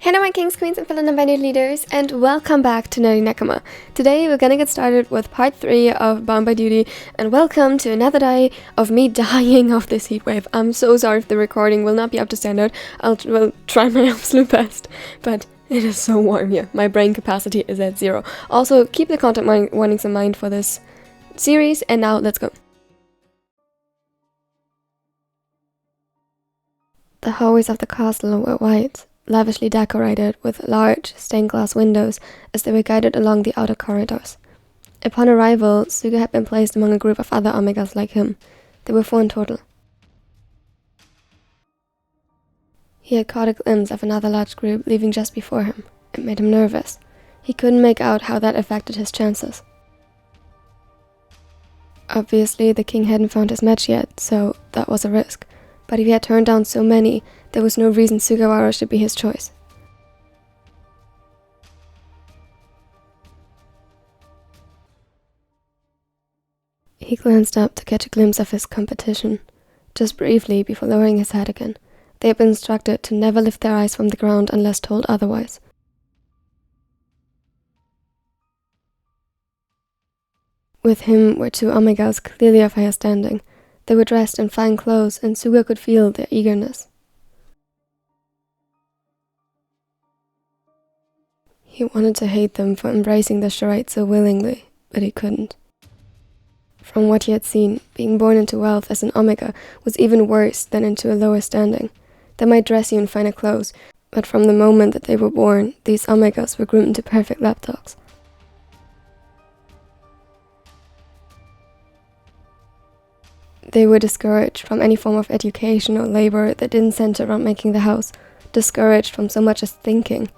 Hello my kings, queens, and fellow non-binary leaders, and welcome back to Nerdy Nakama. Today we're gonna get started with part 3 of Bound by Duty, and welcome to another day of me dying of this heatwave. I'm so sorry if the recording will not be up to standard. Will try my absolute best, but it is so warm here. My brain capacity is at 0. Also, keep the content warnings in mind for this series, and now let's go. The hallways of the castle were white, lavishly decorated with large stained glass windows as they were guided along the outer corridors. Upon arrival, Suga had been placed among a group of other Omegas like him. There were 4 in total. He had caught a glimpse of another large group leaving just before him. It made him nervous. He couldn't make out how that affected his chances. Obviously, the king hadn't found his match yet, so that was a risk. But if he had turned down so many, there was no reason Sugawara should be his choice. He glanced up to catch a glimpse of his competition, just briefly before lowering his head again. They had been instructed to never lift their eyes from the ground unless told otherwise. With him were 2 Omegas clearly of higher standing. They were dressed in fine clothes, and Suga could feel their eagerness. He wanted to hate them for embracing the charade so willingly, but he couldn't. From what he had seen, being born into wealth as an Omega was even worse than into a lower standing. They might dress you in finer clothes, but from the moment that they were born, these Omegas were groomed into perfect lapdogs. They were discouraged from any form of education or labor that didn't center around making the house, discouraged from so much as thinking.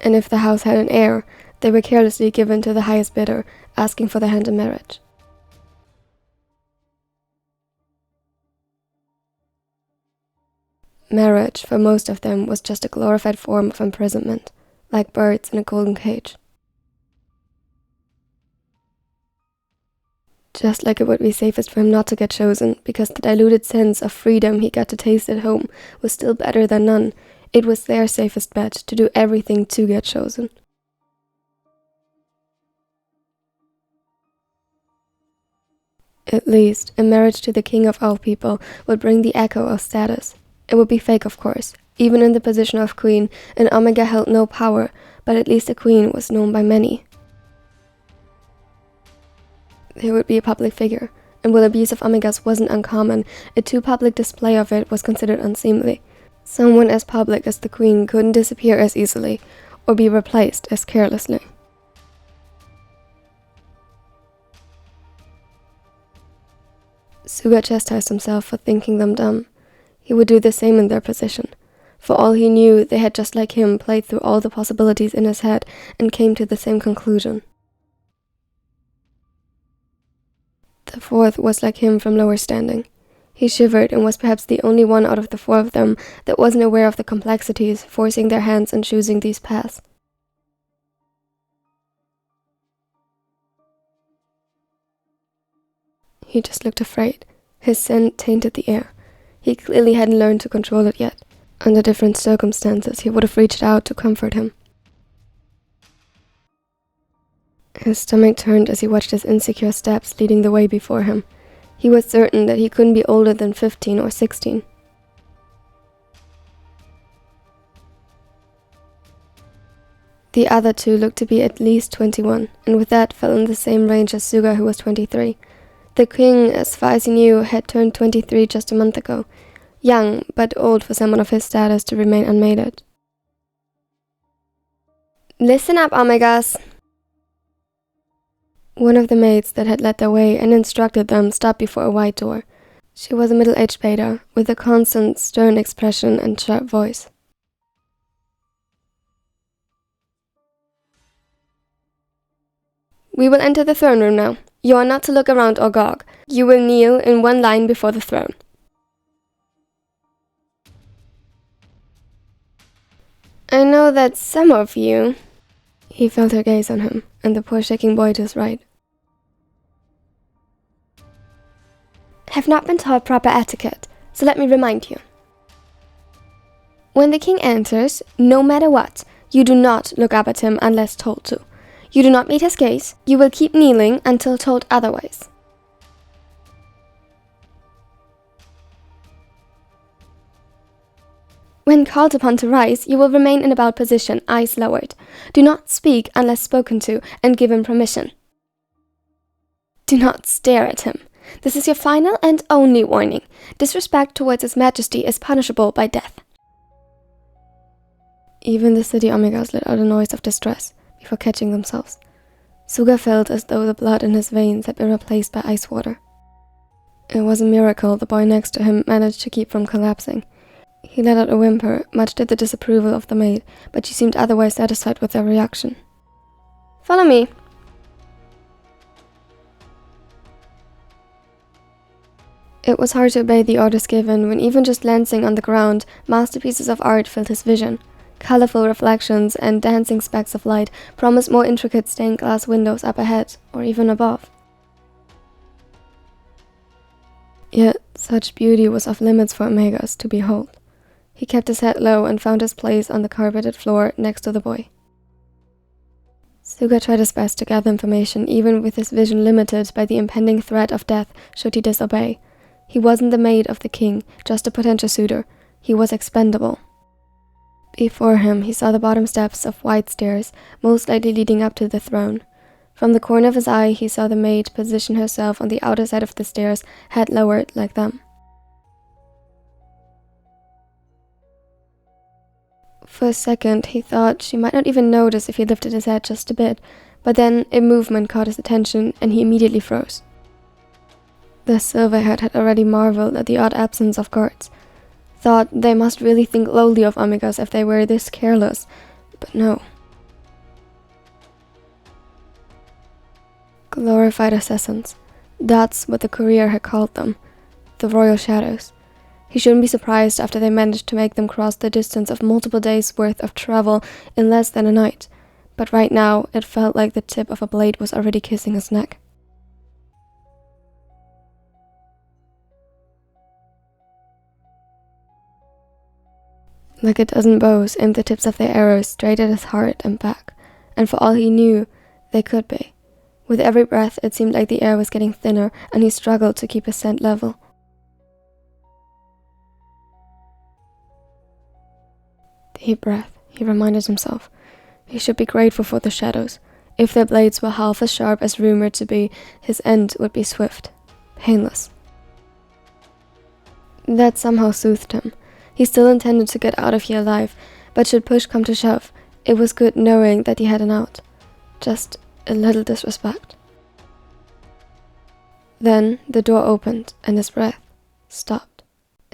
And if the house had an heir, they were carelessly given to the highest bidder, asking for their hand in marriage. Marriage, for most of them, was just a glorified form of imprisonment, like birds in a golden cage. Just like it would be safest for him not to get chosen, because the diluted sense of freedom he got to taste at home was still better than none, it was their safest bet to do everything to get chosen. At least, a marriage to the king of all people would bring the echo of status. It would be fake, of course. Even in the position of queen, an Omega held no power, but at least a queen was known by many. There would be a public figure, and while abuse of Omegas wasn't uncommon, a too public display of it was considered unseemly. Someone as public as the queen couldn't disappear as easily, or be replaced as carelessly. Suga chastised himself for thinking them dumb. He would do the same in their position. For all he knew, they had just like him played through all the possibilities in his head and came to the same conclusion. The 4th was like him from lower standing. He shivered and was perhaps the only one out of the 4 of them that wasn't aware of the complexities forcing their hands in choosing these paths. He just looked afraid. His scent tainted the air. He clearly hadn't learned to control it yet. Under different circumstances, he would have reached out to comfort him. His stomach turned as he watched his insecure steps leading the way before him. He was certain that he couldn't be older than 15 or 16. The other 2 looked to be at least 21, and with that fell in the same range as Suga, who was 23. The king, as far as he knew, had turned 23 just a month ago. Young, but old for someone of his status to remain unmated. Listen up, Omegas! One of the maids that had led their way and instructed them stopped before a wide door. She was a middle-aged beta, with a constant, stern expression and sharp voice. We will enter the throne room now. You are not to look around or gawk. You will kneel in one line before the throne. I know that some of you... He felt her gaze on him, and the poor shaking boy to his right. Have not been taught proper etiquette, so let me remind you. When the king enters, no matter what, you do not look up at him unless told to. You do not meet his gaze. You will keep kneeling until told otherwise. When called upon to rise, you will remain in a bowed position, eyes lowered. Do not speak unless spoken to, and given permission. Do not stare at him. This is your final and only warning. Disrespect towards His Majesty is punishable by death. Even the city Omegas let out a noise of distress before catching themselves. Suga felt as though the blood in his veins had been replaced by ice water. It was a miracle the boy next to him managed to keep from collapsing. He let out a whimper, much to the disapproval of the maid, but she seemed otherwise satisfied with their reaction. Follow me. It was hard to obey the orders given when even just glancing on the ground, masterpieces of art filled his vision. Colorful reflections and dancing specks of light promised more intricate stained glass windows up ahead, or even above. Yet, such beauty was off limits for Omegas to behold. He kept his head low and found his place on the carpeted floor next to the boy. Suga tried his best to gather information, even with his vision limited by the impending threat of death should he disobey. He wasn't the maid of the king, just a potential suitor. He was expendable. Before him, he saw the bottom steps of wide stairs, most likely leading up to the throne. From the corner of his eye, he saw the maid position herself on the outer side of the stairs, head lowered like them. For a second, he thought she might not even notice if he lifted his head just a bit, but then a movement caught his attention and he immediately froze. The silverhead had already marveled at the odd absence of guards. Thought they must really think lowly of Omegas if they were this careless, but no. Glorified assassins. That's what the courier had called them. The Royal Shadows. He shouldn't be surprised after they managed to make them cross the distance of multiple days' worth of travel in less than a night. But right now, it felt like the tip of a blade was already kissing his neck. Like a dozen bows aimed the tips of their arrows straight at his heart and back, and for all he knew, they could be. With every breath, it seemed like the air was getting thinner, and he struggled to keep his scent level. Deep breath, he reminded himself. He should be grateful for the shadows. If their blades were half as sharp as rumored to be, his end would be swift, painless. That somehow soothed him. He still intended to get out of here alive, but should push come to shove, it was good knowing that he had an out. Just a little disrespect. Then the door opened and his breath stopped.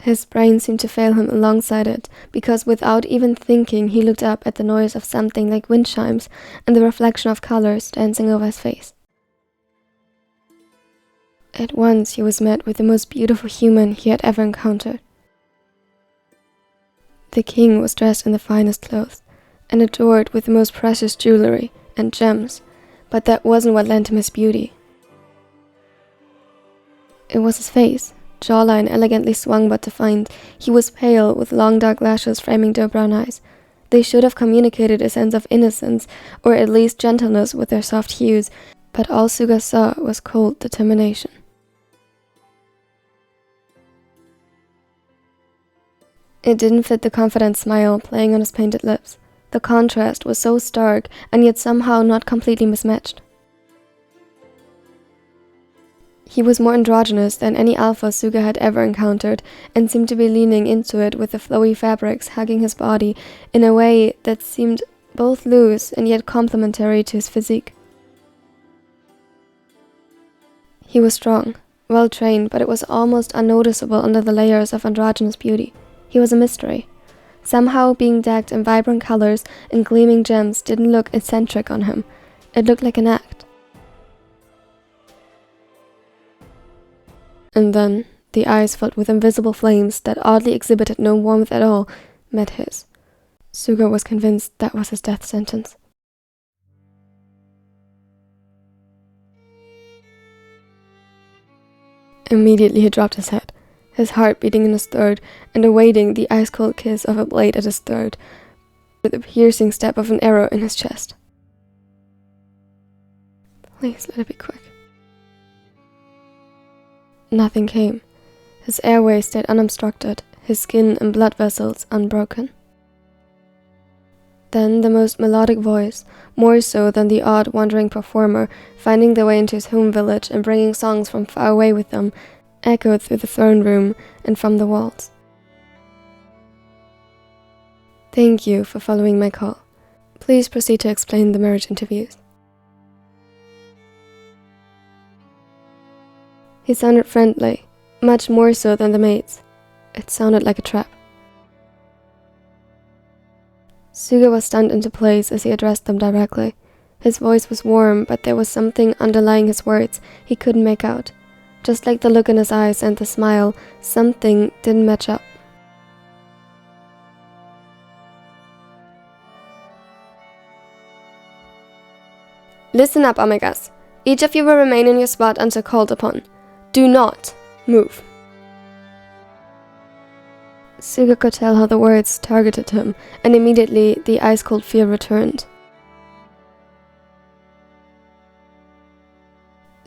His brain seemed to fail him alongside it, because without even thinking he looked up at the noise of something like wind chimes and the reflection of colors dancing over his face. At once he was met with the most beautiful human he had ever encountered. The king was dressed in the finest clothes, and adored with the most precious jewelry and gems, but that wasn't what lent him his beauty. It was his face, jawline elegantly swung but defined. He was pale, with long dark lashes framing doe brown eyes. They should have communicated a sense of innocence, or at least gentleness with their soft hues, but all Suga saw was cold determination. It didn't fit the confident smile playing on his painted lips. The contrast was so stark, and yet somehow not completely mismatched. He was more androgynous than any alpha Suga had ever encountered, and seemed to be leaning into it with the flowy fabrics hugging his body in a way that seemed both loose and yet complementary to his physique. He was strong, well-trained, but it was almost unnoticeable under the layers of androgynous beauty. He was a mystery. Somehow, being decked in vibrant colors and gleaming gems didn't look eccentric on him. It looked like an act. And then, the eyes filled with invisible flames that oddly exhibited no warmth at all, met his. Suga was convinced that was his death sentence. Immediately he dropped his head. his heart beating in his throat and awaiting the ice-cold kiss of a blade at his throat, with the piercing stab of an arrow in his chest. Please let it be quick. Nothing came. His airway stayed unobstructed, his skin and blood vessels unbroken. Then the most melodic voice, more so than the odd wandering performer finding their way into his home village and bringing songs from far away with them, echoed through the throne room and from the walls. Thank you for following my call. Please proceed to explain the marriage interviews. He sounded friendly, much more so than the maids. It sounded like a trap. Suga was stunned into place as he addressed them directly. His voice was warm, but there was something underlying his words he couldn't make out. Just like the look in his eyes and the smile, something didn't match up. Listen up, Omegas. Each of you will remain in your spot until called upon. Do not move. Suga could tell how the words targeted him, and immediately the ice-cold fear returned.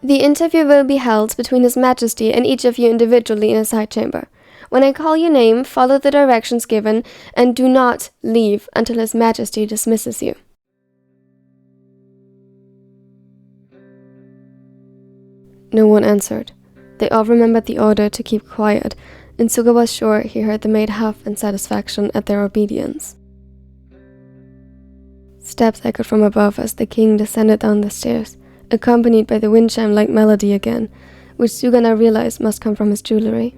The interview will be held between His Majesty and each of you individually in a side chamber. When I call your name, follow the directions given, and do not leave until His Majesty dismisses you. No one answered. They all remembered the order to keep quiet, and Suga was sure he heard the maid huff in satisfaction at their obedience. Steps echoed from above as the king descended down the stairs, accompanied by the wind chime-like melody again, which Suga now realized must come from his jewelry.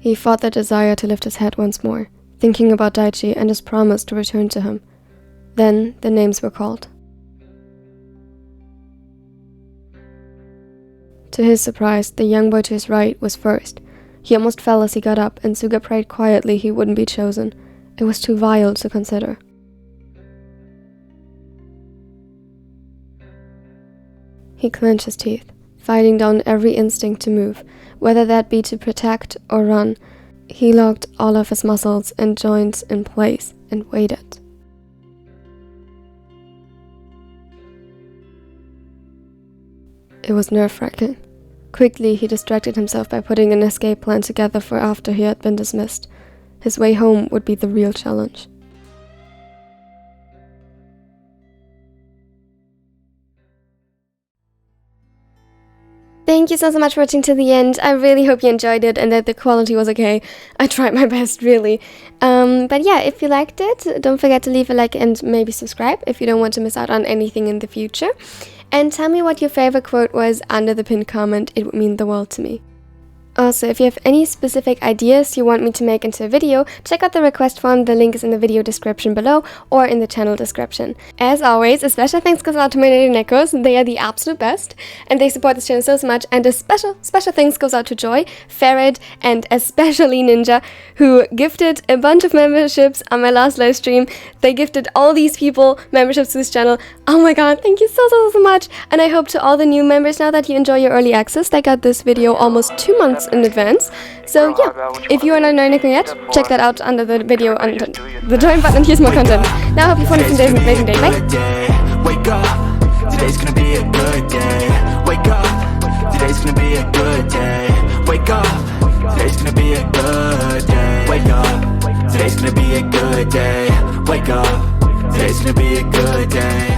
He fought the desire to lift his head once more, thinking about Daichi and his promise to return to him. Then the names were called. To his surprise, the young boy to his right was first. He almost fell as he got up, and Suga prayed quietly he wouldn't be chosen. It was too vile to consider. He clenched his teeth, fighting down every instinct to move, whether that be to protect or run. He locked all of his muscles and joints in place and waited. It was nerve-wracking. Quickly, he distracted himself by putting an escape plan together for after he had been dismissed. His way home would be the real challenge. Thank you so much for watching to the end. I really hope you enjoyed it and that the quality was okay. I tried my best, really. But yeah, if you liked it, don't forget to leave a like and maybe subscribe if you don't want to miss out on anything in the future. And tell me what your favorite quote was under the pinned comment. It would mean the world to me. Also, if you have any specific ideas you want me to make into a video, check out the request form. The link is in the video description below or in the channel description. As always, a special thanks goes out to my nerdy neckos. They are the absolute best and they support this channel so much. And a special thanks goes out to Joy, Ferret, and especially Ninja, who gifted a bunch of memberships on my last live stream. They gifted all these people memberships to this channel. Oh my god, thank you so much. And I hope to all the new members now that you enjoy your early access. They got this video almost 2 months in advance. So yeah, if you are not knowing yet, check that out under the video and the join button and here's more content. Now I hope you find this amazing day. Bye! Wake up, today's gonna be a good day. Wake up, today's gonna be a good day. Wake up, today's gonna be a good day. Wake up, today's gonna be a good day. Wake up, today's gonna be a good day.